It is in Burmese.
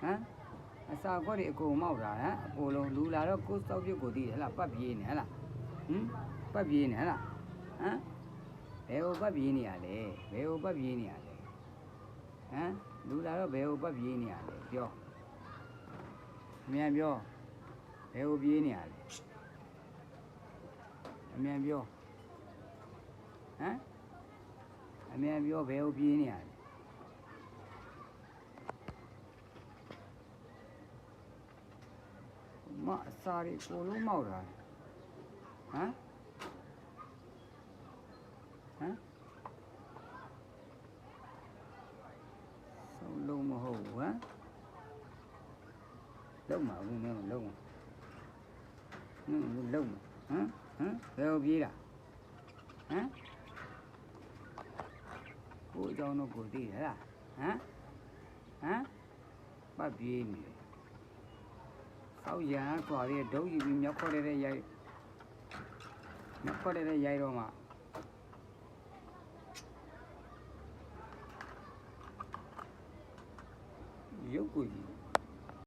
ဟမ်အစာခွက်တွေအကုန်မောက်တာဟမ်အကုန်လုံးလူလာတော့ကိုယ်စောက်ပြုတ်ကိုသိတယ်ဟလားပတ်ပြေးနေဟလားဟမ်ပတ်ပြေးနေဟလားဟမ်ဘယ်ဟိုပတ်ပြေးနေရလဲဘယ်ဟိုပတ်ပြေးနေရလဲဟမ်လူလာတော့ဘယ်ဟိုပတ်ပြေးနေရလဲပြောအမြန်ပြောဘယ်ဟိုပြေးနေရလဲအမြန်ပြောဟမ်အမြန်ပြောဘယ်ဟိုပြေးနေရလဲမအစာတွေအကုန်လုံးမောက်တာဟမ်ဟမ်ဆုံးလုံးမဟုတ်ဘူးဟမ်လုံးမှာဘူးမင်းလုံးမှာလုံးမှာဟမ်ဘယ်လိုပြေးတာဟမ်ကိုအကြောင်းတော့ကိုသိတယ်လားဟမ်ပတ်ပြေးနေတယ်ဆောက်ရန်ကွာတဲ့ဒုံးယူပြီးမြောက်ခေါ်တဲ့ရိုက်မြောက်ခေါ်တဲ့ရိုက်တော့မှရုပ်ကိုကြီး